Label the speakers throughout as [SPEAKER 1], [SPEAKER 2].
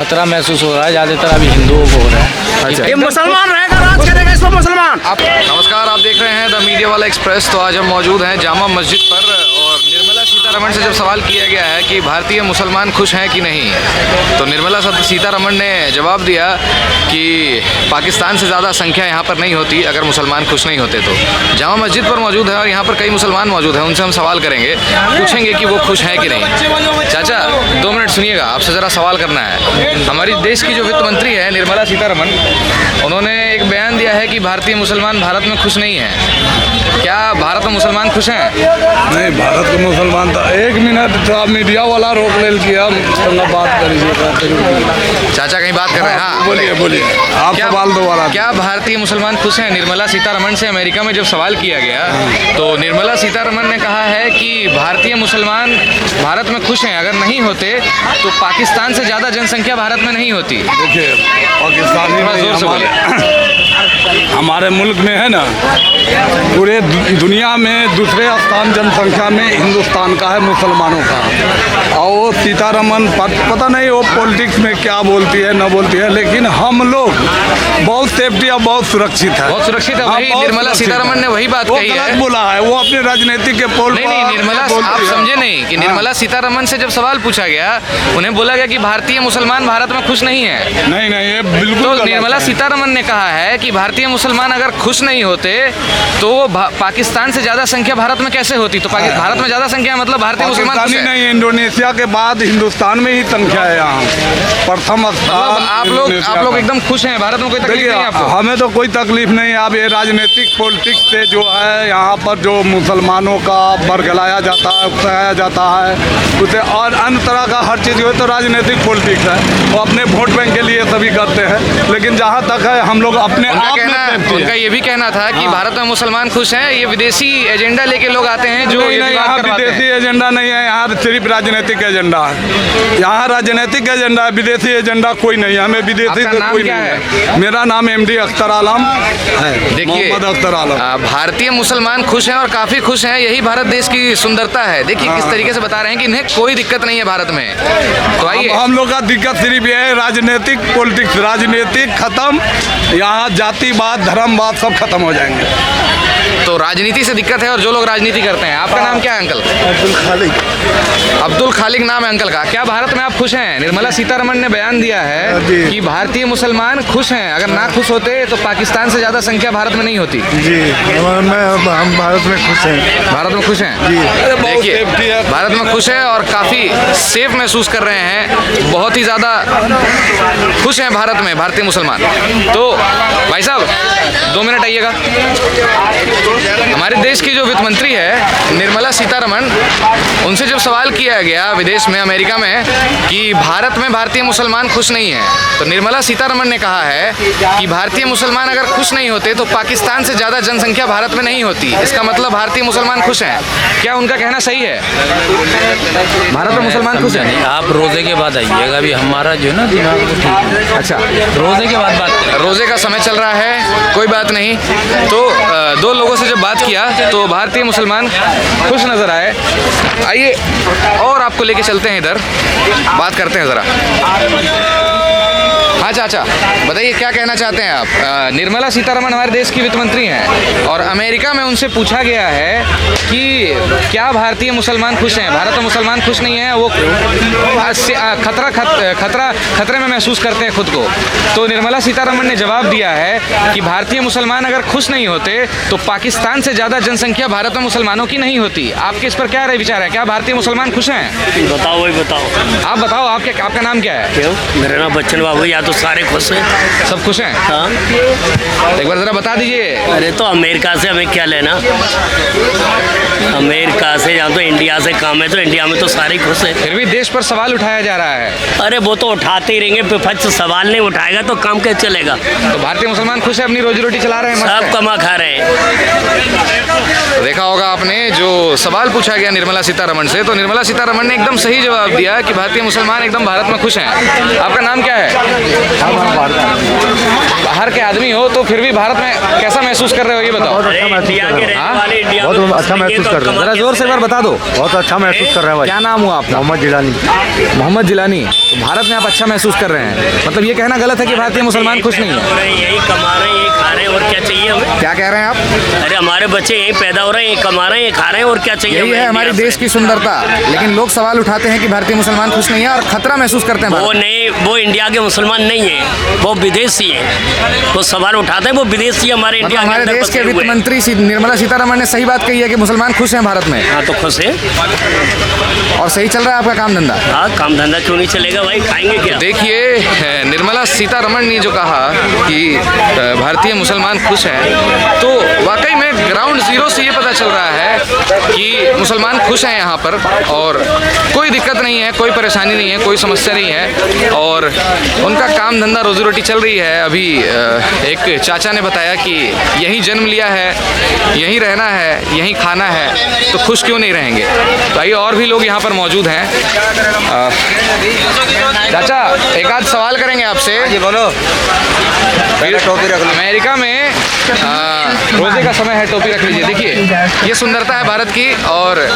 [SPEAKER 1] खतरा महसूस हो रहा है, ज़्यादातर अभी हिंदुओं को हो रहा है।
[SPEAKER 2] अच्छा।
[SPEAKER 3] ये मुसलमान रहेगा, राज करेगा इसमें मुसलमान।
[SPEAKER 2] नमस्कार, आप देख रहे हैं द मीडिया वाला एक्सप्रेस। तो आज हम मौजूद हैं जामा मस्जिद पर और निर्मला सीतारमण से जब सवाल किया गया है कि भारतीय मुसलमान खुश हैं कि नहीं, तो निर्मला सीतारमण ने जवाब दिया कि पाकिस्तान से ज़्यादा संख्या यहाँ पर नहीं होती अगर मुसलमान खुश नहीं होते तो। जामा मस्जिद पर मौजूद है और यहाँ पर कई मुसलमान मौजूद हैं, उनसे हम सवाल करेंगे, पूछेंगे कि वो खुश हैं कि नहीं। चाचा 2 मिनट सुनिएगा, आपसे ज़रा सवाल करना है। हमारी देश की जो वित्त मंत्री है निर्मला सीतारमण, उन्होंने एक बयान दिया है कि भारतीय मुसलमान भारत में खुश नहीं है। क्या भारत में मुसलमान खुश हैं?
[SPEAKER 4] नहीं, भारत के मुसलमान तो 1 मिनट तो मीडिया वाला रोक ले किया, बात करिए।
[SPEAKER 2] चाचा कहीं बात कर रहे हैं? हाँ
[SPEAKER 4] बोलिए आप सवाल दोबारा।
[SPEAKER 2] क्या भारतीय मुसलमान खुश हैं? निर्मला सीतारमण से अमेरिका में जब सवाल किया गया तो निर्मला सीतारमण ने कहा है कि भारतीय मुसलमान भारत में खुश हैं, अगर नहीं होते तो पाकिस्तान से ज़्यादा जनसंख्या भारत में नहीं होती।
[SPEAKER 4] देखिए, पाकिस्तानी
[SPEAKER 2] थोड़ा जोर से
[SPEAKER 4] हमारे मुल्क में है ना, पूरे दुनिया में दूसरे स्थान जनसंख्या में हिंदुस्तान का है, मुसलमानों का। और वो सीतारमण पता नहीं वो पॉलिटिक्स में क्या बोलती है न बोलती है, लेकिन हम लोग बहुत सेफ्टी और बहुत सुरक्षित है।
[SPEAKER 2] बहुत सुरक्षित है, वही निर्मला सीतारमण ने वही बात कही है।
[SPEAKER 4] बोला है वो अपने राजनीति के पोल।
[SPEAKER 2] नहीं, निर्मला, आप समझे नहीं कि निर्मला सीतारमण से जब सवाल पूछा गया, उन्हें बोला गया कि भारतीय मुसलमान भारत में खुश नहीं है।
[SPEAKER 4] नहीं, ये बिल्कुल।
[SPEAKER 2] तो निर्मला सीतारमण ने कहा है कि भारतीय मुसलमान अगर खुश नहीं होते तो पाकिस्तान से ज्यादा संख्या भारत में कैसे होती? तो भारत में ज्यादा संख्या मतलब भारतीय मुसलमान खुश है।
[SPEAKER 4] नहीं, इंडोनेशिया के बाद हिंदुस्तान में ही संख्या है यहाँ प्रथम।
[SPEAKER 2] आप लोग एकदम खुश हैं, भारत में कोई तकलीफ नहीं है आपको?
[SPEAKER 4] हमें तो कोई तकलीफ नहीं। अब ये राजनीतिक पॉलिटिक्स से जो है यहाँ पर जो मुसलमानों का बरगलाया जाता है, उकसाया जाता है उसे, और अन्य तरह का हर चीज़ जो है तो राजनीतिक पॉलिटिक्स है, वो अपने वोट बैंक के लिए सभी करते हैं। लेकिन जहाँ तक है हम लोग अपने आप में
[SPEAKER 2] उनका ये भी कहना था कि भारत में मुसलमान खुश हैं, ये विदेशी एजेंडा लेके लोग आते हैं जो
[SPEAKER 4] यहाँ विदेशी एजेंडा नहीं है, यहाँ सिर्फ राजनीतिक एजेंडा है। यहाँ राजनीतिक एजेंडा है, विदेशी एजेंडा कोई नहीं है। हमें विदेशी से कोई नहीं है। मेरा नाम MD अख्तर आलम है। देखिए, मोहम्मद अख्तर आलम।
[SPEAKER 2] भारतीय मुसलमान खुश हैं और काफ़ी खुश हैं, यही भारत देश की सुंदरता है। देखिए किस तरीके से बता रहे हैं कि इन्हें कोई दिक्कत नहीं है भारत में। तो आइए,
[SPEAKER 4] हम लोग का दिक्कत सिर्फ ये है राजनीतिक पॉलिटिक्स, राजनीतिक खत्म, यहाँ जातिवाद धर्मवाद सब खत्म हो जाएंगे।
[SPEAKER 2] तो राजनीति से दिक्कत है और जो लोग राजनीति करते हैं। आपका नाम क्या है अंकल? अब्दुल खालिक नाम है अंकल का। क्या भारत में आप खुश हैं? निर्मला सीतारमण ने बयान दिया है कि भारतीय मुसलमान खुश हैं, अगर ना खुश होते तो पाकिस्तान से ज़्यादा संख्या भारत में नहीं होती।
[SPEAKER 5] जी, हम भारत में खुश हैं।
[SPEAKER 2] भारत में खुश हैं? देखिए, भारत में खुश है और काफ़ी सेफ महसूस कर रहे हैं, बहुत ही ज़्यादा खुश हैं भारत में भारतीय मुसलमान। तो भाई साहब 2 मिनट आइएगा। हमारे देश की जो वित्त मंत्री है निर्मला सीतारमण, उनसे जब सवाल किया गया विदेश में अमेरिका में कि भारत में भारतीय मुसलमान खुश नहीं है, तो निर्मला सीतारमण ने कहा है कि भारतीय मुसलमान अगर खुश नहीं होते तो पाकिस्तान से ज़्यादा जनसंख्या भारत में नहीं होती। इसका मतलब भारतीय मुसलमान खुश हैं। क्या उनका कहना सही है? भारत में मुसलमान खुश हैं?
[SPEAKER 1] आप रोजे के बाद आइएगा, अभी हमारा जो है ना दिमाग को ठीक है।
[SPEAKER 2] अच्छा,
[SPEAKER 1] रोजे के बाद बात करें।
[SPEAKER 2] रोजे का समय चल रहा है, कोई बात नहीं। तो 2 लोगों से जब बात किया तो भारतीय मुसलमान खुश नजर आए। आइए और आपको लेके चलते हैं, इधर बात करते हैं ज़रा। हाँ चाचा, बताइए क्या कहना चाहते हैं आप? निर्मला सीतारमण हमारे देश की वित्त मंत्री हैं और अमेरिका में उनसे पूछा गया है कि क्या भारतीय मुसलमान खुश हैं? भारत में मुसलमान खुश नहीं है, वो खतरे में महसूस करते हैं खुद को। तो निर्मला सीतारमण ने जवाब दिया है कि भारतीय मुसलमान अगर खुश नहीं होते तो पाकिस्तान से ज़्यादा जनसंख्या भारत में मुसलमानों की नहीं होती। आपके इस पर क्या राय विचार है? क्या भारतीय मुसलमान खुश हैं?
[SPEAKER 3] बताओ, वही बताओ।
[SPEAKER 2] आप बताओ, आपका नाम क्या है?
[SPEAKER 3] क्यों? मेरा नाम बच्चन बाबू। या तो सारे खुश हैं,
[SPEAKER 2] सब खुश हैं?
[SPEAKER 3] हाँ।
[SPEAKER 2] एक बार जरा बता दीजिए।
[SPEAKER 3] अरे तो अमेरिका से हमें क्या लेना? अमेरिका से या तो इंडिया से काम है, तो इंडिया में तो सारे खुश हैं।
[SPEAKER 2] फिर भी देश पर सवाल उठाया जा रहा है।
[SPEAKER 3] अरे वो तो उठाते ही रहेंगे, विपक्ष सवाल नहीं उठाएगा तो काम कैसे चलेगा?
[SPEAKER 2] तो भारतीय मुसलमान खुश है, अपनी रोजी रोटी चला रहे हैं, मस्त
[SPEAKER 3] सब
[SPEAKER 2] है।
[SPEAKER 3] कमा खा रहे हैं।
[SPEAKER 2] देखा होगा आपने, जो सवाल पूछा गया निर्मला सीतारमण से, तो निर्मला सीतारमण ने एकदम सही जवाब दिया कि भारतीय मुसलमान एकदम भारत में खुश हैं। आपका नाम क्या है? बाहर के आदमी हो तो फिर भी भारत में कैसा महसूस कर रहे हो ये बताओ।
[SPEAKER 3] अरे इंडिया के रहने वाले इंडिया में
[SPEAKER 5] बहुत अच्छा महसूस कर रहे हैं।
[SPEAKER 2] जरा जोर से एक बार बता दो।
[SPEAKER 5] बहुत अच्छा महसूस कर रहे हैं भाई।
[SPEAKER 2] क्या नाम हुआ आपका?
[SPEAKER 5] मोहम्मद जिलानी।
[SPEAKER 2] मोहम्मद जिलानी। तो भारत में आप अच्छा महसूस कर रहे हैं, मतलब ये कहना गलत है कि भारतीय मुसलमान खुश नहीं है।
[SPEAKER 3] यही कमा रहे हैं, यही खा रहे हैं, और क्या चाहिए हमें?
[SPEAKER 2] क्या कह रहे हैं आप?
[SPEAKER 3] अरे हमारे बच्चे यहीं पैदा हो रहे हैं, यहीं कमा रहे हैं, यहीं खा रहे हैं, और क्या चाहिए?
[SPEAKER 2] यही है हमारी देश की सुंदरता। लेकिन लोग सवाल उठाते हैं कि भारतीय मुसलमान खुश नहीं है और खतरा महसूस करते हैं।
[SPEAKER 3] वो नहीं, वो इंडिया के मुसलमान नहीं है, वो विदेशी है। वो सवाल उठाते हैं, वो विदेशी हमारे
[SPEAKER 2] मतलब
[SPEAKER 3] इंडिया
[SPEAKER 2] हमारे देश के वित्त मंत्री निर्मला सीतारमण ने सही बात कही है कि मुसलमान खुश हैं भारत में।
[SPEAKER 3] हाँ तो खुश है।
[SPEAKER 2] और सही चल रहा है आपका काम धंधा?
[SPEAKER 3] हाँ, काम धंधा क्यों नहीं चलेगा भाई, खाएंगे क्या?
[SPEAKER 2] देखिए निर्मला सीतारमण ने जो कहा कि भारतीय मुसलमान खुश हैं, तो वाकई में ग्राउंड जीरो से ये पता चल रहा है कि मुसलमान खुश हैं यहाँ पर, और कोई दिक्कत नहीं है, कोई परेशानी नहीं है, कोई समस्या नहीं है, और उनका काम धंधा रोजी रोटी चल रही है। अभी एक चाचा ने बताया कि यहीं जन्म लिया है, यहीं रहना है, यहीं खाना है, तो खुश क्यों नहीं रहेंगे। तो आइए और भी लोग यहाँ पर मौजूद हैं। चाचा एक आध सवाल करेंगे आपसे।
[SPEAKER 6] जी बोलो। टोपी रख लो।
[SPEAKER 2] अमेरिका में रोजे का समय है, टोपी रख लीजिए। देखिए ये सुंदरता है भारत की, और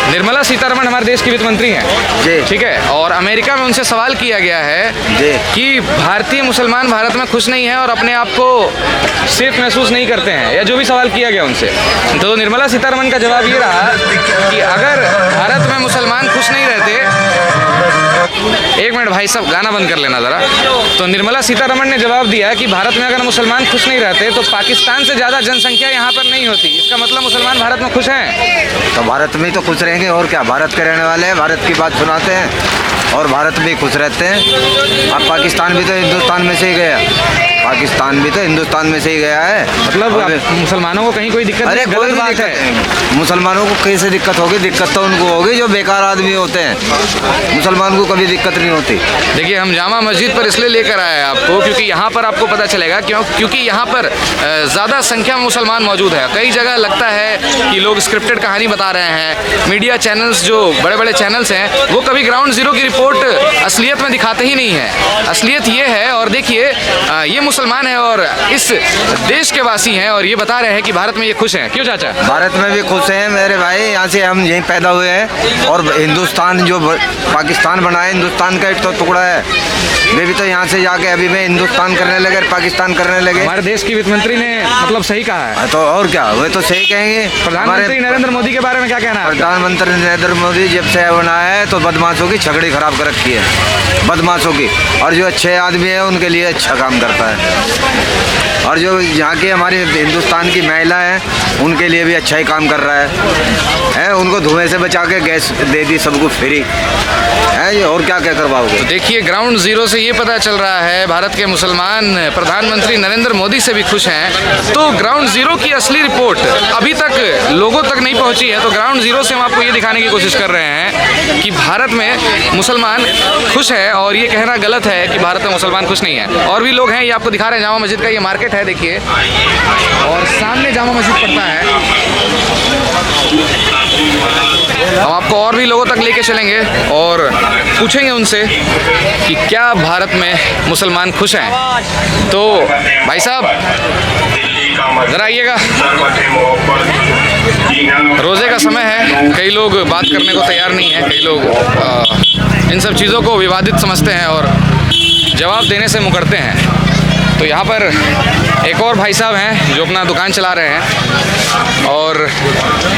[SPEAKER 2] निर्मला सीतारमण हमारे देश की वित्त मंत्री हैं
[SPEAKER 6] जी।
[SPEAKER 2] ठीक है, और अमेरिका में उनसे सवाल किया गया है
[SPEAKER 6] जी।
[SPEAKER 2] कि भारतीय मुसलमान भारत में खुश नहीं है और अपने आप को सेफ महसूस नहीं करते हैं, या जो भी सवाल किया गया उनसे, तो निर्मला सीतारमण का जवाब ये रहा कि अगर भारत में मुसलमान खुश नहीं रहते, एक मिनट भाई साहब गाना बंद कर लेना ज़रा। तो निर्मला सीतारमण ने जवाब दिया कि भारत में अगर मुसलमान खुश नहीं रहते तो पाकिस्तान से ज़्यादा जनसंख्या यहाँ पर नहीं होती। इसका मतलब मुसलमान भारत में खुश हैं।
[SPEAKER 6] तो भारत में तो खुश रहेंगे, और क्या, भारत के रहने वाले हैं, भारत की बात सुनाते हैं और भारत में खुश रहते हैं। अब पाकिस्तान भी तो हिंदुस्तान में से ही गया, पाकिस्तान भी तो हिंदुस्तान में से ही गया है।
[SPEAKER 2] मतलब मुसलमानों को कहीं कोई दिक्कत
[SPEAKER 6] अरे
[SPEAKER 2] नहीं,
[SPEAKER 6] कोई
[SPEAKER 2] गलत
[SPEAKER 6] भी
[SPEAKER 2] बात
[SPEAKER 6] दिक्कत
[SPEAKER 2] है।
[SPEAKER 6] नहीं। मुसलमानों को कैसे दिक्कत होगी? दिक्कत तो उनको होगी जो बेकार आदमी होते हैं, मुसलमान को कभी दिक्कत नहीं होती।
[SPEAKER 2] देखिए हम जामा मस्जिद पर इसलिए लेकर आए हैं आपको, क्योंकि यहाँ पर आपको पता चलेगा क्योंकि यहाँ पर ज़्यादा संख्या में मुसलमान मौजूद है। कई जगह लगता है कि लोग स्क्रिप्टेड कहानी बता रहे हैं, मीडिया चैनल्स जो बड़े बड़े चैनल्स हैं वो कभी ग्राउंड जीरो की रिपोर्ट असलियत में दिखाते ही नहीं है। असलियत ये है, और देखिए ये मुसलमान है और इस देश के वासी हैं, और ये बता रहे हैं कि भारत में ये खुश हैं। क्यों चाचा?
[SPEAKER 6] भारत में भी खुश हैं मेरे भाई, यहाँ से हम यहीं पैदा हुए हैं, और हिंदुस्तान जो पाकिस्तान बना है, हिंदुस्तान का एक तो टुकड़ा है। वे भी तो यहाँ से जाके अभी में हिंदुस्तान करने लगे, पाकिस्तान करने लगे।
[SPEAKER 2] हमारे देश की वित्त मंत्री ने मतलब सही कहा है।
[SPEAKER 6] तो और क्या, वे तो सही कहेंगे।
[SPEAKER 2] प्रधानमंत्री नरेंद्र मोदी के बारे में क्या कहना है?
[SPEAKER 6] प्रधानमंत्री नरेंद्र मोदी जब से बना है तो बदमाशों की छकड़ी खराब कर रखी है, बदमाशों की, और जो अच्छे आदमी है उनके लिए अच्छा काम करता है, और जो यहाँ की हमारी हिंदुस्तान की महिला है उनके लिए भी अच्छा ही काम कर रहा है। उनको धुएं से बचा के गैस दे दी सबको फ्री है, और क्या क्या करवाओगे।
[SPEAKER 2] तो देखिए ग्राउंड जीरो से ये पता चल रहा है भारत के मुसलमान प्रधानमंत्री नरेंद्र मोदी से भी खुश हैं। तो ग्राउंड जीरो की असली रिपोर्ट अभी तक लोगों तक नहीं पहुंची है। तो ग्राउंड जीरो से हम आपको ये दिखाने की कोशिश कर रहे हैं कि भारत में मुसलमान खुश है, और ये कहना गलत है कि भारत में मुसलमान खुश नहीं है। और भी लोग हैं, ये आपको दिखा रहे हैं जामा मस्जिद का ये मार्केट है, देखिए, और सामने जामा मस्जिद पड़ता है। हम आपको और भी लोगों तक लेके चलेंगे और पूछेंगे उनसे कि क्या भारत में मुसलमान खुश हैं। तो भाई साहब ज़रा आइएगा, रोज़े का समय है, कई लोग बात करने को तैयार नहीं है, कई लोग इन सब चीज़ों को विवादित समझते हैं और जवाब देने से मुकरते हैं। तो यहाँ पर एक और भाई साहब हैं जो अपना दुकान चला रहे हैं, और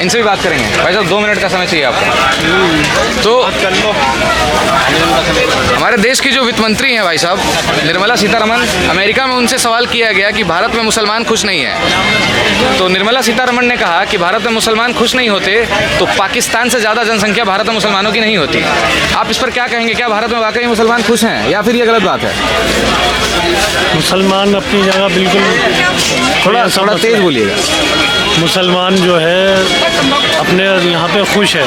[SPEAKER 2] इनसे भी बात करेंगे। भाई साहब 2 मिनट का समय चाहिए आपको। तो हमारे देश की जो वित्त मंत्री हैं भाई साहब निर्मला सीतारमण, अमेरिका में उनसे सवाल किया गया कि भारत में मुसलमान खुश नहीं है। तो निर्मला सीतारमण ने कहा कि भारत में मुसलमान खुश नहीं होते तो पाकिस्तान से ज़्यादा जनसंख्या भारत में मुसलमानों की नहीं होती। आप इस पर क्या कहेंगे? क्या भारत में वाकई मुसलमान खुश हैं या फिर ये गलत बात है?
[SPEAKER 7] मुसलमान अपनी जगह बिल्कुल
[SPEAKER 2] थोड़ा तेज बोलिएगा।
[SPEAKER 7] मुसलमान जो है अपने यहाँ पे खुश है,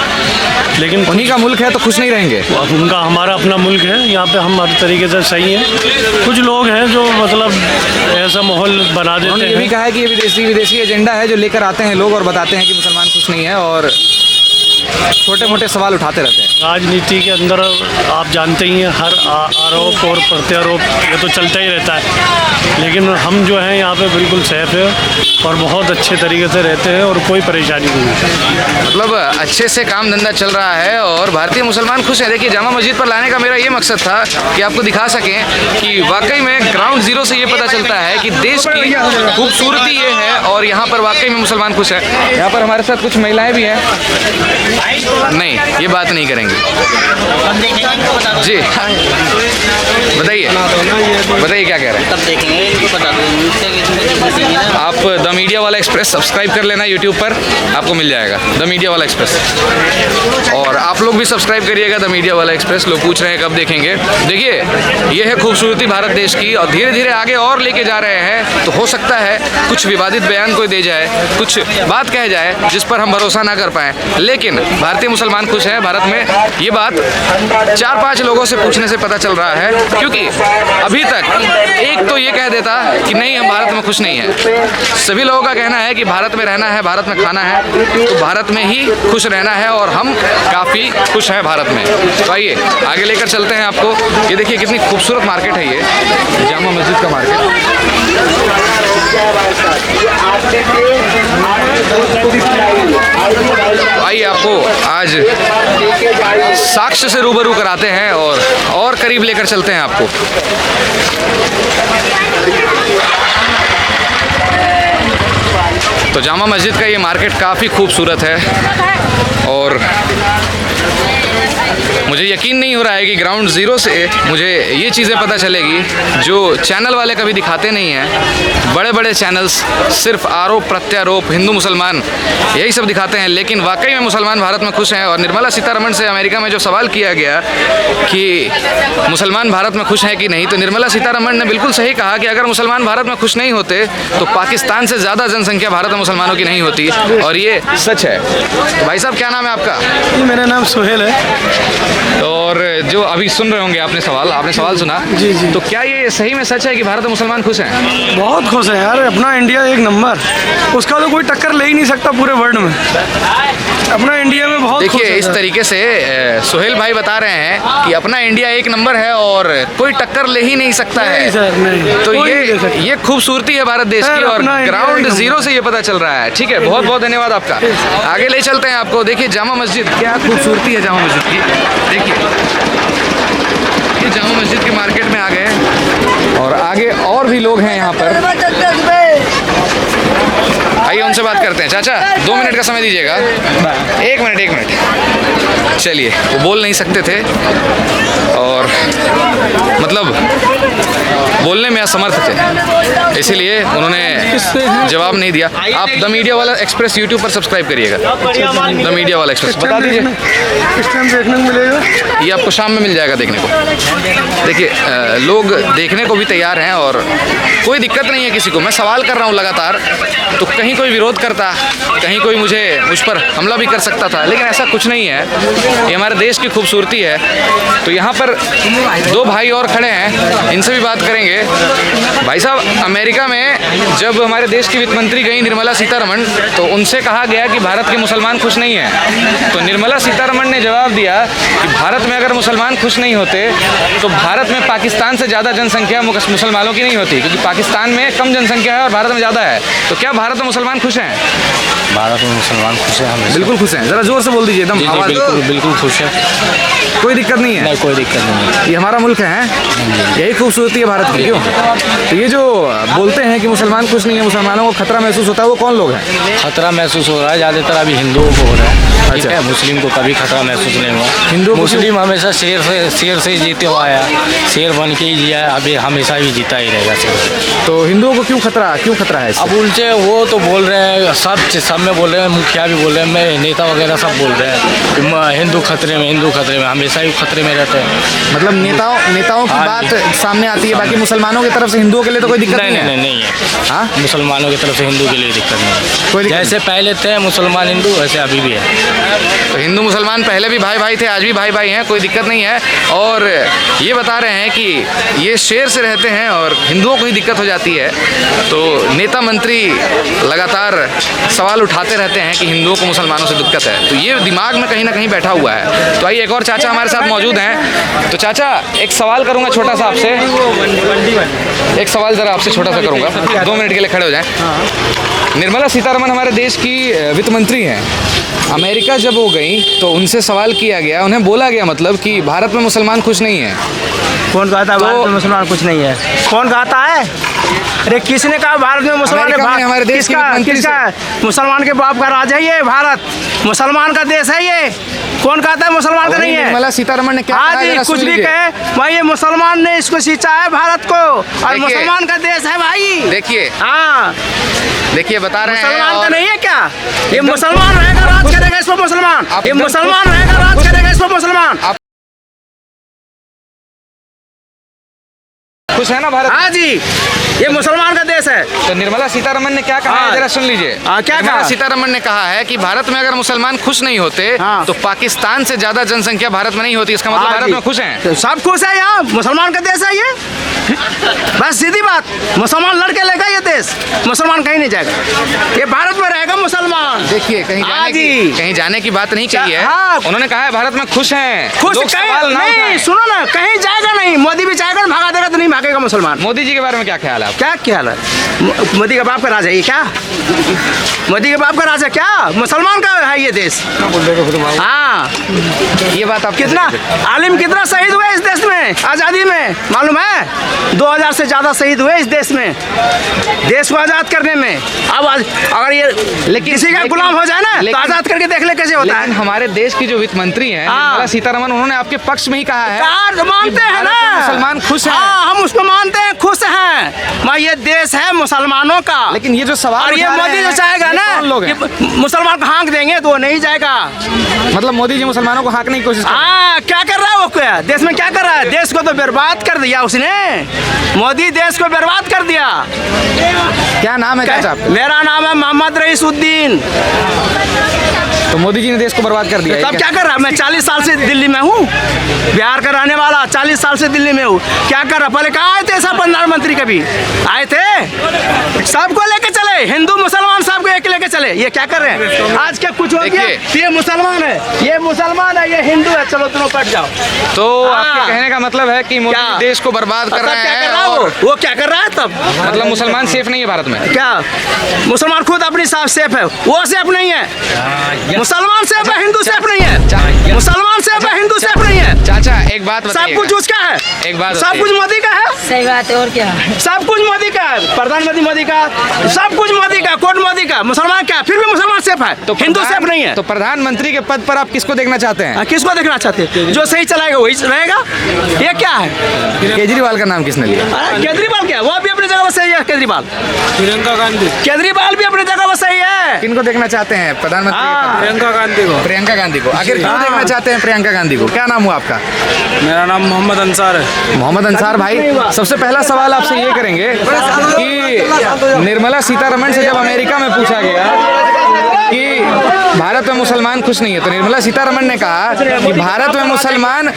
[SPEAKER 7] लेकिन
[SPEAKER 2] उन्हीं का मुल्क है तो खुश नहीं रहेंगे।
[SPEAKER 7] अब उनका हमारा अपना मुल्क है, यहाँ पे हम हर तरीके से सही हैं। कुछ लोग हैं जो मतलब ऐसा माहौल बना देते
[SPEAKER 2] उन्होंने ये भी
[SPEAKER 7] हैं।
[SPEAKER 2] कहा है कि ये विदेशी एजेंडा है जो लेकर आते हैं लोग और बताते हैं कि मुसलमान खुश नहीं है और छोटे मोटे सवाल उठाते रहते हैं।
[SPEAKER 7] राजनीति के अंदर आप जानते ही हैं, हर आरोप और प्रत्यारोप ये तो चलता ही रहता है, लेकिन हम जो हैं यहाँ पे बिल्कुल सेफ है और बहुत अच्छे तरीके से रहते हैं और कोई परेशानी नहीं है।
[SPEAKER 2] मतलब अच्छे से काम धंधा चल रहा है और भारतीय मुसलमान खुश हैं। देखिए, जामा मस्जिद पर लाने का मेरा ये मकसद था कि आपको दिखा सकें कि वाकई में ग्राउंड जीरो से ये पता चलता है कि देश की खूबसूरती ये है और यहाँ पर वाकई में मुसलमान खुश है। यहाँ पर हमारे साथ कुछ महिलाएं भी हैं। नहीं, ये बात नहीं करेंगे जी। बताइए बताइए क्या कह रहे हैं।
[SPEAKER 8] तब देखेंगे, इनको बता दो।
[SPEAKER 2] आप द मीडिया वाला एक्सप्रेस सब्सक्राइब कर लेना यूट्यूब पर, आपको मिल जाएगा द मीडिया वाला एक्सप्रेस। और आप लोग भी सब्सक्राइब करिएगा द मीडिया वाला एक्सप्रेस। लोग पूछ रहे हैं कब देखेंगे। देखिए, ये है खूबसूरती भारत देश की और धीरे धीरे आगे और लेके जा रहे हैं। तो हो सकता है कुछ विवादित बयान कोई दे जाए, कुछ बात कह जाए जिस पर हम भरोसा ना कर पाएँ, लेकिन भारतीय मुसलमान खुश हैं भारत में। ये बात 4-5 लोगों से पूछने से पता चल रहा है, क्योंकि अभी तक एक तो ये कह देता कि नहीं, हम भारत में खुश नहीं है। सभी लोगों का कहना है कि भारत में रहना है, भारत में खाना है, तो भारत में ही खुश रहना है और हम काफ़ी खुश हैं भारत में। तो आइए आगे लेकर चलते हैं आपको। ये देखिए कितनी खूबसूरत मार्केट है, ये जामा मस्जिद का मार्केट। आइए आपको आज साक्ष्य से रूबरू कराते हैं और करीब लेकर चलते हैं आपको। तो जामा मस्जिद का ये मार्केट काफ़ी खूबसूरत है और मुझे यकीन नहीं हो रहा है कि ग्राउंड ज़ीरो से मुझे ये चीज़ें पता चलेगी जो चैनल वाले कभी दिखाते नहीं हैं। बड़े बड़े चैनल्स सिर्फ आरोप प्रत्यारोप, हिंदू मुसलमान, यही सब दिखाते हैं, लेकिन वाकई में मुसलमान भारत में खुश हैं। और निर्मला सीतारमण से अमेरिका में जो सवाल किया गया कि मुसलमान भारत में खुश हैं कि नहीं, तो निर्मला सीतारमण ने बिल्कुल सही कहा कि अगर मुसलमान भारत में खुश नहीं होते तो पाकिस्तान से ज़्यादा जनसंख्या भारत में मुसलमानों की नहीं होती, और ये सच है। तो भाई साहब, क्या नाम है आपका?
[SPEAKER 7] मेरा नाम सुहेल है।
[SPEAKER 2] और जो अभी सुन रहे होंगे आपने सवाल सुना
[SPEAKER 7] जी जी।
[SPEAKER 2] तो क्या ये सही में सच है कि भारत में मुसलमान खुश हैं?
[SPEAKER 7] बहुत खुश है यार, अपना इंडिया एक नंबर, उसका तो कोई टक्कर ले ही नहीं सकता पूरे वर्ल्ड में। अपना इंडिया में बहुत
[SPEAKER 2] देखिए, इस तरीके से सुहेल भाई बता रहे हैं कि अपना इंडिया एक नंबर है और कोई टक्कर ले ही नहीं सकता है।
[SPEAKER 7] सर, नहीं,
[SPEAKER 2] तो ये खूबसूरती है भारत देश की और ग्राउंड जीरो से ये पता चल रहा है। ठीक है, बहुत बहुत धन्यवाद आपका। आगे ले चलते हैं आपको। देखिए जामा मस्जिद, क्या खूबसूरती है जामा मस्जिद की। देखिए, ये जामा मस्जिद के मार्केट में आ गए और आगे और भी लोग हैं यहाँ पर। आइए उनसे बात करते हैं। चाचा, 2 मिनट का समय दीजिएगा। 1 मिनट। चलिए, वो बोल नहीं सकते थे और मतलब बोलने में असमर्थ थे, इसीलिए उन्होंने जवाब नहीं दिया। आप द मीडिया वाला एक्सप्रेस यूट्यूब पर सब्सक्राइब करिएगा, द मीडिया वाला एक्सप्रेस। बता दीजिए
[SPEAKER 7] किस टाइम देखने को मिलेगा?
[SPEAKER 2] ये आपको शाम में मिल जाएगा देखने को। देखिए, लोग देखने को भी तैयार हैं और कोई दिक्कत नहीं है किसी को। मैं सवाल कर रहा हूँ लगातार, तो कहीं कोई विरोध करता, कहीं कोई मुझ पर हमला भी कर सकता था, लेकिन ऐसा कुछ नहीं है। ये हमारे देश की खूबसूरती है। तो यहाँ पर 2 भाई और खड़े हैं, इनसे भी बात करेंगे। भाई साहब, अमेरिका में जब हमारे देश की वित्त मंत्री गई निर्मला सीतारमण, तो उनसे कहा गया कि भारत के मुसलमान खुश नहीं हैं। तो निर्मला सीतारमण ने जवाब दिया कि भारत में अगर मुसलमान खुश नहीं होते तो भारत में पाकिस्तान से ज़्यादा जनसंख्या मुसलमानों की नहीं होती, क्योंकि पाकिस्तान में कम जनसंख्या है और भारत में ज़्यादा है। तो क्या भारत में मुसलमान खुश हैं?
[SPEAKER 5] भारत में मुसलमान खुश है, हम
[SPEAKER 2] बिल्कुल खुश हैं। ज़रा जोर से बोल दीजिए, एकदम आवाज़।
[SPEAKER 5] बिल्कुल खुश है,
[SPEAKER 2] कोई दिक्कत नहीं है?
[SPEAKER 5] नहीं, कोई दिक्कत नहीं है।
[SPEAKER 2] ये हमारा मुल्क है, यही खूबसूरती है भारत की। क्यों? तो ये जो बोलते हैं कि मुसलमान खुश नहीं है, मुसलमानों को खतरा महसूस होता है, वो कौन लोग हैं?
[SPEAKER 5] खतरा महसूस हो रहा है ज़्यादातर अभी हिंदुओं को हो रहा है। ठीक है, मुस्लिम को कभी खतरा महसूस नहीं हुआ।
[SPEAKER 2] हिंदुओं को
[SPEAKER 5] मुस्लिम हमेशा शेर से जीते हुआ आया, शेर बन के ही जिया, अभी हमेशा भी जीता ही रहेगा शेर से।
[SPEAKER 2] तो हिंदुओं को क्यों खतरा है इससे?
[SPEAKER 5] अब उल्टे वो तो बोल रहे हैं, सब में बोल रहे हैं, मुखिया भी बोल रहे हैं, मैं नेता वगैरह सब बोल रहे हैं हिंदू खतरे में, हमेशा ही खतरे में रहते हैं।
[SPEAKER 2] मतलब नेताओं की बात सामने आती है, बाकी मुसलमानों की तरफ से हिंदुओं के लिए तो कोई दिक्कत नहीं है।
[SPEAKER 5] नहीं है।
[SPEAKER 2] हाँ,
[SPEAKER 5] मुसलमानों की तरफ से हिंदू के लिए दिक्कत नहीं है।
[SPEAKER 2] कोई दिक्कत
[SPEAKER 5] जैसे पहले थे मुसलमान हिंदू, वैसे अभी भी है।
[SPEAKER 2] तो हिंदू मुसलमान पहले भी भाई थे, आज भी भाई हैं, कोई दिक्कत नहीं है। और ये बता रहे हैं कि ये शेर से रहते हैं और हिंदुओं को ही दिक्कत हो जाती है। तो नेता मंत्री लगातार सवाल उठाते रहते हैं कि हिंदुओं को मुसलमानों से दिक्कत है, तो ये दिमाग में कहीं ना कहीं बैठा हुआ है। तो आइए एक और चाचा हमारे साथ मौजूद हैं। तो चाचा एक सवाल करूंगा छोटा सा आपसे, एक सवाल ज़रा आपसे छोटा सा करूंगा, 2 मिनट के लिए खड़े हो जाएं। निर्मला सीतारमण हमारे देश की वित्त मंत्री हैं। अमेरिका जब वो गई तो उनसे सवाल किया गया, उन्हें बोला गया मतलब कि भारत में मुसलमान खुश नहीं है।
[SPEAKER 9] कौन कहता है भारत में मुसलमान कुछ नहीं है? कौन कहता है? अरे किसने कहा भारत में मुसलमान?
[SPEAKER 2] अमेरिका में हमारे देश की
[SPEAKER 9] किसका मुसलमान के बाप का राज है ये? भारत मुसलमान का देश है ये। कौन कहता है मुसलमान का नहीं है?
[SPEAKER 2] निर्मला सीतारमण ने क्या
[SPEAKER 9] हाँ
[SPEAKER 2] कहा,
[SPEAKER 9] जी,
[SPEAKER 2] जरा
[SPEAKER 9] कुछ
[SPEAKER 2] सुन
[SPEAKER 9] भी
[SPEAKER 2] लीजिए।
[SPEAKER 9] कहे भाई, ये मुसलमान ने इसको सींचा है भारत को, और
[SPEAKER 2] देखिए,
[SPEAKER 9] मुसलमान का देश है भाई।
[SPEAKER 2] देखिए
[SPEAKER 9] हाँ,
[SPEAKER 2] देखिए बता रहे हैं
[SPEAKER 9] मुसलमान का
[SPEAKER 2] और
[SPEAKER 9] नहीं है क्या? ये मुसलमान रहेगा राज करेगा इस पर मुसलमान,
[SPEAKER 2] आप
[SPEAKER 9] ये
[SPEAKER 2] एकदम
[SPEAKER 9] मुसलमान रहेगा राज करेगा इस पर मुसलमान।
[SPEAKER 2] खुश है ना भारत?
[SPEAKER 9] हाँ जी, ये मुसलमान का देश है।
[SPEAKER 2] तो निर्मला सीतारमण ने क्या कहा है,
[SPEAKER 9] हाँ।
[SPEAKER 2] जरा सुन लीजिए।
[SPEAKER 9] हाँ, क्या
[SPEAKER 2] निर्मला
[SPEAKER 9] कहा?
[SPEAKER 2] सीतारमण ने कहा है कि भारत में अगर मुसलमान खुश नहीं होते
[SPEAKER 9] हाँ।
[SPEAKER 2] तो पाकिस्तान से ज्यादा जनसंख्या भारत में नहीं होती। इसका मतलब
[SPEAKER 9] हाँ
[SPEAKER 2] भारत
[SPEAKER 9] जी।
[SPEAKER 2] में खुश हैं।
[SPEAKER 9] तो सब खुश है यहाँ, मुसलमान का देश है ये। बस सीधी बात, मुसलमान लड़के लेगा ये देश, मुसलमान कहीं नहीं जाएगा, ये भारत में रहेगा मुसलमान।
[SPEAKER 2] देखिए
[SPEAKER 9] हाँ जी।
[SPEAKER 2] कहीं जाने की बात नहीं कही है।
[SPEAKER 9] हाँ।
[SPEAKER 2] उन्होंने कहा है भारत में खुश हैं।
[SPEAKER 9] खुश
[SPEAKER 2] लोग सवाल ना
[SPEAKER 9] नहीं,
[SPEAKER 2] उठाएं।
[SPEAKER 9] सुनो ना, कहीं जाएगा नहीं। मोदी भी जाएगा ना, भगा देगा तो नहीं भागेगा मुसलमान।
[SPEAKER 2] मोदी जी के बारे में क्या ख्याल है?
[SPEAKER 9] क्या ख्याल है? मोदी का बाप का राज है ये क्या? मोदी के बाप का राज है क्या? मुसलमान का है ये देश। हाँ,
[SPEAKER 2] ये बात आप
[SPEAKER 9] कितना आलिम कितना शहीद हुए इस देश में आज़ादी में, मालूम है? 2000 से ज़्यादा शहीद हुए इस देश में, देश को आज़ाद करने में। अब अगर ये किसी का गुलाम हो जाए ना तो आज़ाद करके देख ले कैसे होता है।
[SPEAKER 2] लेकिन हमारे देश की जो वित्त मंत्री हैं
[SPEAKER 9] हाँ।
[SPEAKER 2] निर्मला सीतारमण, उन्होंने आपके पक्ष में ही कहा है
[SPEAKER 9] कार मानते हैं
[SPEAKER 2] भारत
[SPEAKER 9] ना,
[SPEAKER 2] में मुसलमान खुश हैं।
[SPEAKER 9] हाँ, हम उसको मानते हैं, खुश हैं। मैं ये देश है मुसलमानों का।
[SPEAKER 2] लेकिन ये जो सवाल
[SPEAKER 9] और ये
[SPEAKER 2] उठा रहे
[SPEAKER 9] मोदी जो
[SPEAKER 2] हैं,
[SPEAKER 9] चाहेगा
[SPEAKER 2] ये कौन लोग
[SPEAKER 9] ना
[SPEAKER 2] हैं?
[SPEAKER 9] कि मुसलमान को हाँक देंगे तो वो नहीं जाएगा।
[SPEAKER 2] मतलब मोदी जी मुसलमानों को हाँकने की कोशिश कर रहे हैं।
[SPEAKER 9] हाँ, क्या कर रहा है वो? क्या देश में क्या कर रहा है? देश को तो बर्बाद कर दिया उसने। मोदी देश को बर्बाद कर दिया।
[SPEAKER 2] क्या नाम है चाचा आपका?
[SPEAKER 9] मेरा नाम है मोहम्मद रईसुद्दीन।
[SPEAKER 2] तो मोदी जी ने देश को बर्बाद कर दिया।
[SPEAKER 9] तब क्या कर रहा है? मैं 40 साल से दिल्ली में हूँ, बिहार का रहने वाला, 40 साल से दिल्ली में हूँ। क्या कर रहा? पहले कहाँ आए थे सब प्रधानमंत्री? कभी आए थे? सबको लेके चले, हिंदू मुसलमान सबको एक लेके चले। ये क्या कर रहे हैं? आज क्या कुछ हो गया? ये मुसलमान है, ये मुसलमान है, ये हिंदू है, चलो दोनों पट जाओ।
[SPEAKER 2] तो
[SPEAKER 9] हाँ।
[SPEAKER 2] आपके कहने का मतलब है कि मोदी
[SPEAKER 9] क्या?
[SPEAKER 2] देश को बर्बाद कर
[SPEAKER 9] तब
[SPEAKER 2] रहे
[SPEAKER 9] क्या कर
[SPEAKER 2] हैं
[SPEAKER 9] रहा है
[SPEAKER 2] और
[SPEAKER 9] वो क्या कर रहा है तब?
[SPEAKER 2] मतलब मुसलमान सेफ नहीं है भारत में।
[SPEAKER 9] क्या मुसलमान खुद अपनी साफ सेफ है? वो सेफ नहीं है। मुसलमान सेफ है, हिंदू सेफ नहीं है। मुसलमान सेफ है, हिंदू सेफ नहीं है।
[SPEAKER 2] चाचा एक बात
[SPEAKER 9] सब
[SPEAKER 2] बताइएगा।
[SPEAKER 9] कुछ उसका है,
[SPEAKER 2] एक बात
[SPEAKER 9] सब कुछ मोदी का है।
[SPEAKER 10] सही बात है, और क्या?
[SPEAKER 9] सब कुछ मोदी का है, प्रधानमंत्री मोदी का, सब कुछ मोदी का, कोर्ट मोदी का। मुसलमान क्या? फिर भी मुसलमान सेफ है, तो हिंदू सेफ नहीं है।
[SPEAKER 2] तो प्रधानमंत्री के पद पर आप किसको देखना चाहते हैं?
[SPEAKER 9] किसको देखना चाहते हैं? जो सही चलाएगा वही रहेगा। ये क्या है?
[SPEAKER 2] केजरीवाल का नाम किसने लिया?
[SPEAKER 9] केजरीवाल क्या? वो भी अपनी जगह पर सही है। केजरीवाल,
[SPEAKER 4] प्रियंका गांधी।
[SPEAKER 9] केजरीवाल भी अपनी जगह पर सही है।
[SPEAKER 2] किनको देखना चाहते हैं प्रधानमंत्री के पद पर?
[SPEAKER 4] प्रियंका गांधी को।
[SPEAKER 2] प्रियंका गांधी को। आखिर क्यों देखना चाहते हैं प्रियंका गांधी को? क्या नाम हुआ आपका?
[SPEAKER 4] मेरा नाम मोहम्मद अंसार है।
[SPEAKER 2] मोहम्मद अंसार भाई, सबसे पहला सवाल आपसे ये करेंगे कि निर्मला सीतारमण से जब अमेरिका में पूछा गया कि भारत में मुसलमान खुश नहीं है, तो निर्मला सीतारमण ने कहा कि भारत में मुसलमान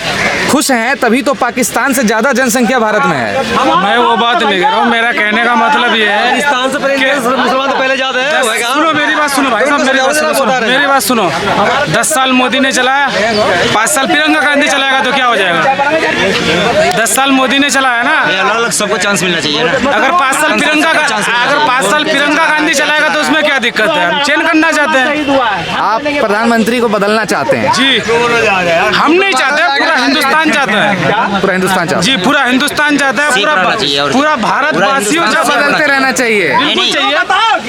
[SPEAKER 2] खुश हैं तभी तो पाकिस्तान से ज्यादा जनसंख्या भारत में है।
[SPEAKER 4] मैं वो बात नहीं कह रहा हूँ, मेरा कहने का मतलब ये है
[SPEAKER 8] मुसलमान तो पहले जाते हैं।
[SPEAKER 4] सुनो मेरी बात सुनो भाई साहब, मेरी बात सुनो। 10 साल मोदी ने चलाया, 5 साल प्रियंका गांधी चलाएगा तो क्या हो जाएगा? 10 साल मोदी ने चलाया ना,
[SPEAKER 8] अलग अलग सबको चांस मिलना चाहिए ना।
[SPEAKER 4] अगर 5 साल प्रियंका गांधी चलाएगा तो उसमें क्या दिक्कत है? हम चेंज करना चाहते हैं।
[SPEAKER 2] आप प्रधानमंत्री को बदलना चाहते हैं?
[SPEAKER 4] जी, हम नहीं चाहते, पूरा हिंदुस्तान चाहता है।
[SPEAKER 2] पूरा हिंदुस्तान चाहता
[SPEAKER 4] जी, पूरा हिंदुस्तान चाहता है, पूरा भारत वासियों
[SPEAKER 2] है?
[SPEAKER 4] चाहता है।
[SPEAKER 2] बदलते रहना चाहिए।
[SPEAKER 4] बिल्कुल चाहिए।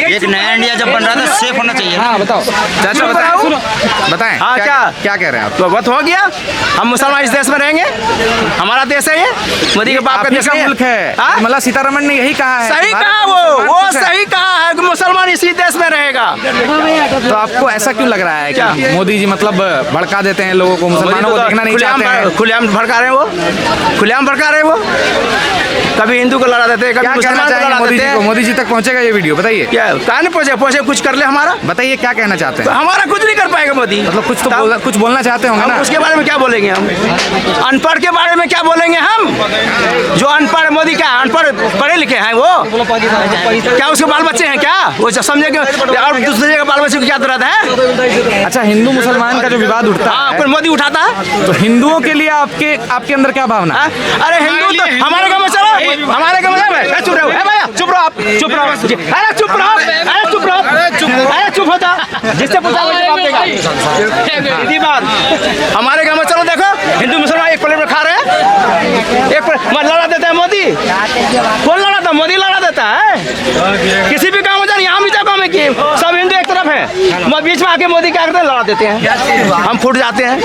[SPEAKER 8] एक नया इंडिया जब बन रहा था सेफ होना चाहिए।
[SPEAKER 2] हाँ बताओ चाचा, बताएं
[SPEAKER 9] हाँ,
[SPEAKER 2] क्या कह रहे हैं आप?
[SPEAKER 9] तो बहुत हो गया, हम मुसलमान इस देश में रहेंगे, हमारा देश है ये, मोदी के बाप का देश
[SPEAKER 2] का
[SPEAKER 9] नहीं है।
[SPEAKER 2] मुल्क है।
[SPEAKER 9] हाँ?
[SPEAKER 2] निर्मला सीतारमण ने यही कहा है।
[SPEAKER 9] सही
[SPEAKER 2] भारत
[SPEAKER 9] कहा,
[SPEAKER 2] में
[SPEAKER 9] वो
[SPEAKER 2] मुसलमान खुश हैं।
[SPEAKER 9] सही कहा है कि मुसलमान इसी देश में रहेगा।
[SPEAKER 2] तो आपको ऐसा क्यों लग रहा है कि मोदी जी मतलब भड़का देते हैं लोगों को, मुसलमानों को देखना नहीं चाहते हैं?
[SPEAKER 9] खुलेआम भड़का रहे हैं वो, खुलेआम भड़का रहे हैं वो। कभी हिंदू को लड़ा देते हैं, कभी
[SPEAKER 2] क्या कहना
[SPEAKER 9] मुसलमान को
[SPEAKER 2] चाहेंगे
[SPEAKER 9] लड़ा
[SPEAKER 2] मोदी
[SPEAKER 9] देते
[SPEAKER 2] जी को?
[SPEAKER 9] हैं।
[SPEAKER 2] मोदी जी तक पहुंचेगा ये वीडियो, बताइए।
[SPEAKER 9] क्या कहा नहीं पहुंचे, पहुंचे कुछ कर ले हमारा,
[SPEAKER 2] बताइए क्या कहना चाहते हैं?
[SPEAKER 9] हमारा कुछ नहीं कर पाएगा मोदी।
[SPEAKER 2] मतलब कुछ बोलना चाहते होंगे
[SPEAKER 9] हम
[SPEAKER 2] ना?
[SPEAKER 9] उसके बारे में क्या बोलेंगे? हम अनपढ़ के बारे में क्या बोलेंगे? हम जो अनपढ़, मोदी क्या अनपढ़ पढ़े लिखे हैं वो? क्या उसके बाल बच्चे हैं क्या? वो समझे कि और दूसरे के बाल बच्चे को क्या जरूरत है?
[SPEAKER 2] अच्छा, हिंदू मुसलमान का जो विवाद उठता
[SPEAKER 9] हाँ,
[SPEAKER 2] है
[SPEAKER 9] पर मोदी उठाता है।
[SPEAKER 2] तो हिंदुओं के लिए आपके अंदर क्या भावना है?
[SPEAKER 9] अरे हिंदू तो हमारे गाँव में चलो, हमारे गाँव में चुप रहो, भैया चुप रहो, आप चुप रहो, अरे चुप रहो, अरे चुप रहो, अरे चुप होता, जिससे पूछा वही जवाब देगा। सीधी बात, हमारे गाँव में चलो, देखो हिंदू मुसलमान एक प्लेट में खा रहे हैं, एक प्लेट लड़ा देता है मोदी। कौन लड़ाता? मोदी लड़ा देता है। किसी भी गाँव में जाए, यहाँ भी जाओ गाँव में कि सब हिंदू एक तरफ है, बीच में आके मोदी क्या करते हैं? लड़ा देते हैं, हम फूट जाते हैं।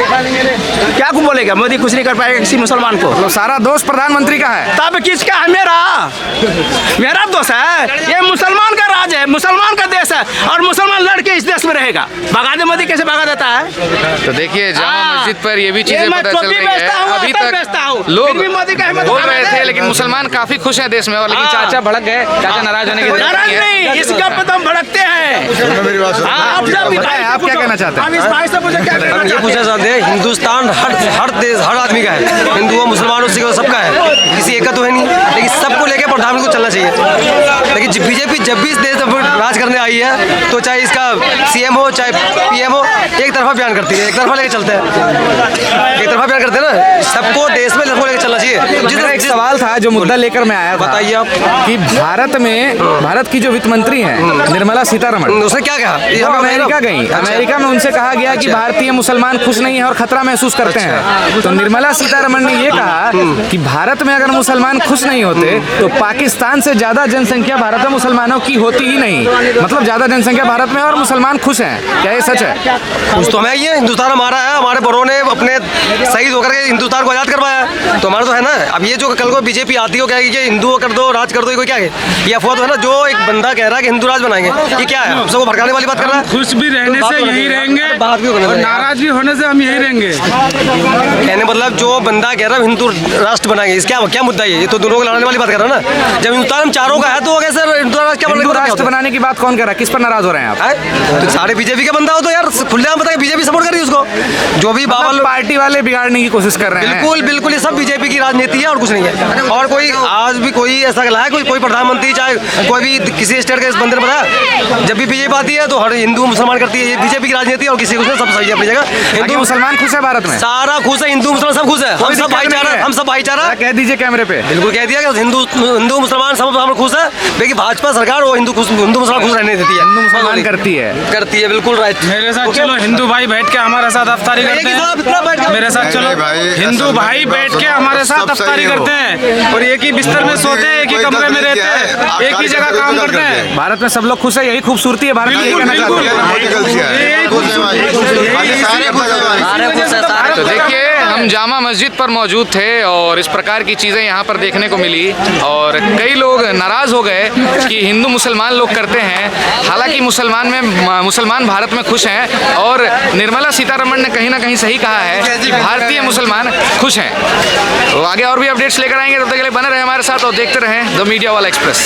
[SPEAKER 9] क्या कुछ बोलेगा मोदी? कुछ नहीं कर पाएगा किसी मुसलमान को।
[SPEAKER 2] तो सारा दोष प्रधानमंत्री का है।
[SPEAKER 9] तब किसका है? मेरा दोस्त है। ये मुसलमान का राज है, मुसलमान का देश है, और मुसलमान लड़के इस देश में रहेगा। भगा दे मोदी, कैसे भगा देता है?
[SPEAKER 2] तो देखिए, जामा
[SPEAKER 9] हाँ।
[SPEAKER 2] मस्जिद पर ये भी चीजें
[SPEAKER 9] मैं
[SPEAKER 2] पता चल
[SPEAKER 9] टोपी
[SPEAKER 2] रही है।
[SPEAKER 9] बेचता हूँ,
[SPEAKER 2] अभी
[SPEAKER 9] अतर बेचता हूँ,
[SPEAKER 2] तक लोग
[SPEAKER 9] फिर भी मोदी का हिम्मत
[SPEAKER 2] बोल
[SPEAKER 9] उठा
[SPEAKER 2] रहे
[SPEAKER 9] लेते
[SPEAKER 2] थे,
[SPEAKER 9] हैं।
[SPEAKER 2] लेकिन मुसलमान काफी खुश हैं देश में, और लेकिन
[SPEAKER 9] हाँ।
[SPEAKER 2] चाचा भड़क गए। चाचा नाराज होने की जरूरत
[SPEAKER 9] नाराज
[SPEAKER 2] नहीं है।
[SPEAKER 9] नहीं, इस गप पे तो हम भड़कते हैं।
[SPEAKER 6] मेरी बात सुनो।
[SPEAKER 9] हाँ, आप जब
[SPEAKER 2] बताएं, आप क्या कहना चाहते हैं?
[SPEAKER 9] हम इस भाई से पूछे क्या कहना
[SPEAKER 8] हम ये
[SPEAKER 9] चाहते
[SPEAKER 8] पूछना
[SPEAKER 9] हैं?
[SPEAKER 8] चाहते हैं, हिंदुस्तान हर देश, हर आदमी का है, हिंदू हो, मुसलमान हो, सिख हो, सबका है, किसी एक का तो है नहीं, लेकिन सबको लेकर प्रधानमंत्री को चलना चाहिए। लेकिन बीजेपी जब भी इस देश में राज करने आई है, तो चाहे इसका सीएम हो चाहे पीएम हो, एक तरफा बयान करती है, एक तरफा लेके चलते हैं, एक तरफा बयान करते हैं ना। सबको देश में लेकर चलना चाहिए।
[SPEAKER 2] मेरा एक सवाल था जो मुद्दा लेकर मैं आया था,
[SPEAKER 8] बताइए आप।
[SPEAKER 2] कि भारत की जो वित्त मंत्री हैं निर्मला सीतारमण,
[SPEAKER 8] उसने क्या कहा?
[SPEAKER 2] वो अमेरिका गई। अमेरिका में उनसे कहा गया कि भारतीय मुसलमान खुश नहीं है और खतरा महसूस करते हैं। तो निर्मला सीतारमण ने ये कहा कि भारत में अगर मुसलमान खुश नहीं होते तो पाकिस्तान से ज्यादा जनसंख्या भारत में मुसलमानों की होती ही नहीं। मतलब ज्यादा जनसंख्या भारत में और मुसलमान खुश हैं। क्या ये सच है?
[SPEAKER 8] कुछ तो हमें ये हिंदुस्तान हमारा है, हमारे बड़ों ने अपने शहीद होकर के हिंदुस्तान को आजाद करवाया है, तो हमारा तो है ना। अब ये जो कल को बीजेपी आती हो, क्या है कि हिंदुओं कर दो, राज कर दो, ये कोई क्या है? ये अफवाह तो है ना। जो एक बंदा कह रहा है कि हिंदू राज बनाएंगे, ये क्या है? सबको भड़काने वाली बात कर रहा है।
[SPEAKER 7] खुश भी रहने से यही रहेंगे
[SPEAKER 8] बात भी होने
[SPEAKER 7] और
[SPEAKER 8] देंगे।
[SPEAKER 7] नाराज भी होने से हम यही रहेंगे।
[SPEAKER 8] कहने मतलब जो बंदा कह रहा है हिंदू राष्ट्र बनाएंगे, इस क्या मुद्दा है? ये तो दोनों को लड़ाने वाली बात कर रहा है ना। जब हिंदुस्तान हम चारों का है तो कैसे हिंदू राष्ट्र क्या
[SPEAKER 2] हिंदू राष्ट्र बनाने की बात कौन कर रहा है? किस पर नाराज हो रहे हैं आप?
[SPEAKER 8] तो सारे बीजेपी का बंदा हो तो यार खुलेआम बताए, बीजेपी सपोर्ट करी उसको। जो भी बाबा
[SPEAKER 2] मतलब पार्टी वाले बिगाड़ने की कोशिश कर रहे हैं।
[SPEAKER 8] बिल्कुल बिल्कुल, ये सब बीजेपी की राजनीति है और कुछ नहीं है। और कोई आज भी कोई ऐसा गला है, कोई प्रधानमंत्री चाहे कोई भी किसी स्टेट के इस बंदे ने बताया, जब भी बीजेपी आती है तो हर हिंदू मुसलमान करती है। ये बीजेपी की राजनीति और किसी कुछ नहीं, सब सही है अपनी जगह।
[SPEAKER 2] हिंदू मुसलमान खुश है भारत में?
[SPEAKER 8] सारा खुश है, हिंदू मुसलमान सब खुश है। हम सब भाईचारा, हम सब भाईचारा।
[SPEAKER 2] कह दीजिए कैमरे पे।
[SPEAKER 8] बिल्कुल कह दिया कि हिंदू मुसलमान सब हम खुश है, लेकिन भाजपा सरकार वो हिंदू मुसलमान खुश रहने देती है।
[SPEAKER 2] हिंदू मुसलमान करती है
[SPEAKER 8] बिल्कुल राइट।
[SPEAKER 7] मेरे साथ चलो, हिंदू भाई बैठ के हमारे साथ अफ्तारी करते हैं। मेरे साथ चलो, हिंदू भाई बैठ के हमारे साथ अफ्तारी करते हैं और एक ही बिस्तर में सोते हैं, एक ही कमरे में रहते हैं, एक ही जगह काम करते हैं।
[SPEAKER 2] भारत में सब लोग खुश है, यही खूबसूरती है भारत की।
[SPEAKER 7] बिल्कुल बिल्कुल,
[SPEAKER 2] तो देखिए, हम जामा मस्जिद पर मौजूद थे और इस प्रकार की चीज़ें यहाँ पर देखने को मिली और कई लोग नाराज़ हो गए कि हिंदू मुसलमान लोग करते हैं। हालांकि मुसलमान भारत में खुश हैं और निर्मला सीतारमण ने कहीं ना कहीं सही कहा है कि भारतीय मुसलमान खुश हैं। तो आगे और भी अपडेट्स लेकर आएंगे, तब तक के लिए बने रहे हमारे साथ और देखते रहें द मीडिया वाला एक्सप्रेस।